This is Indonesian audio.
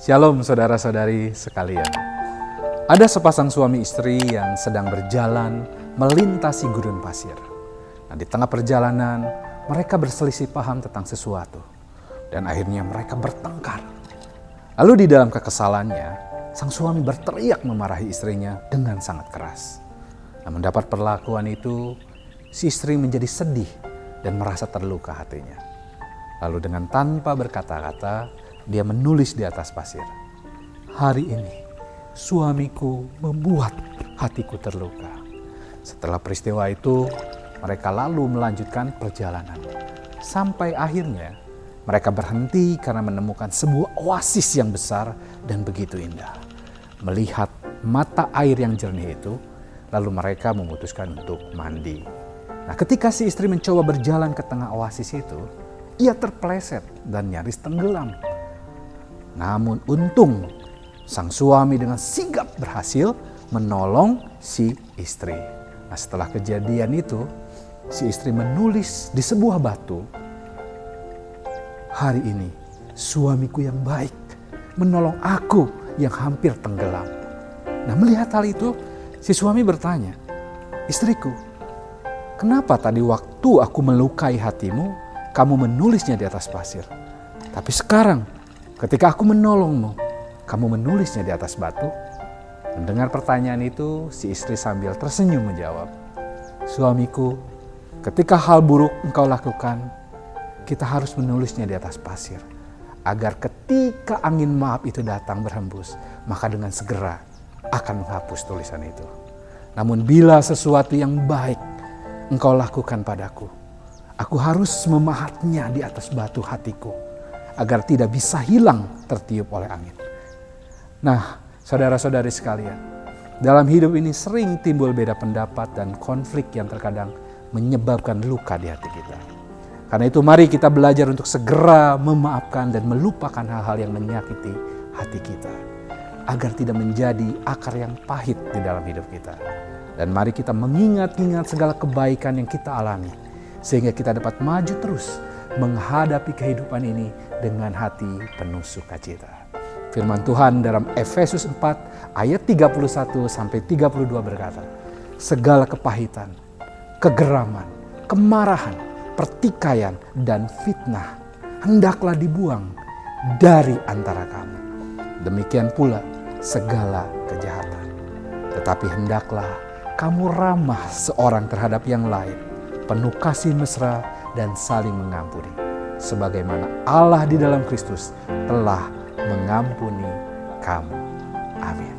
Shalom saudara-saudari sekalian. Ada sepasang suami istri yang sedang berjalan melintasi gurun pasir. Nah, di tengah perjalanan mereka berselisih paham tentang sesuatu. Dan akhirnya mereka bertengkar. Lalu di dalam kekesalannya, sang suami berteriak memarahi istrinya dengan sangat keras. Nah, mendapat perlakuan itu, si istri menjadi sedih dan merasa terluka hatinya. Lalu dengan tanpa berkata-kata, dia menulis di atas pasir, "Hari ini suamiku membuat hatiku terluka." Setelah peristiwa itu, mereka lalu melanjutkan perjalanan. Sampai akhirnya mereka berhenti karena menemukan sebuah oasis yang besar dan begitu indah. Melihat mata air yang jernih itu, lalu mereka memutuskan untuk mandi. Nah, ketika si istri mencoba berjalan ke tengah oasis itu, ia terpeleset dan nyaris tenggelam. Namun untung sang suami dengan sigap berhasil menolong si istri. Nah, setelah kejadian itu, si istri menulis di sebuah batu, "Hari ini suamiku yang baik menolong aku yang hampir tenggelam." Nah, melihat hal itu, si suami bertanya, "Istriku, kenapa tadi waktu aku melukai hatimu, kamu menulisnya di atas pasir? Tapi sekarang ketika aku menolongmu, kamu menulisnya di atas batu?" Mendengar pertanyaan itu, si istri sambil tersenyum menjawab, "Suamiku, ketika hal buruk engkau lakukan, kita harus menulisnya di atas pasir. Agar ketika angin maaf itu datang berhembus, maka dengan segera akan menghapus tulisan itu. Namun bila sesuatu yang baik engkau lakukan padaku, aku harus memahatnya di atas batu hatiku, agar tidak bisa hilang tertiup oleh angin." Nah, saudara-saudari sekalian, dalam hidup ini sering timbul beda pendapat dan konflik yang terkadang menyebabkan luka di hati kita. Karena itu mari kita belajar untuk segera memaafkan dan melupakan hal-hal yang menyakiti hati kita, agar tidak menjadi akar yang pahit di dalam hidup kita. Dan mari kita mengingat-ingat segala kebaikan yang kita alami, sehingga kita dapat maju terus menghadapi kehidupan ini dengan hati penuh sukacita. Firman Tuhan dalam Efesus 4 ayat 31 sampai 32 berkata, "Segala kepahitan, kegeraman, kemarahan, pertikaian, dan fitnah hendaklah dibuang dari antara kamu. Demikian pula segala kejahatan. Tetapi hendaklah kamu ramah seorang terhadap yang lain, penuh kasih mesra dan saling mengampuni, sebagaimana Allah di dalam Kristus telah mengampuni kamu." Amin.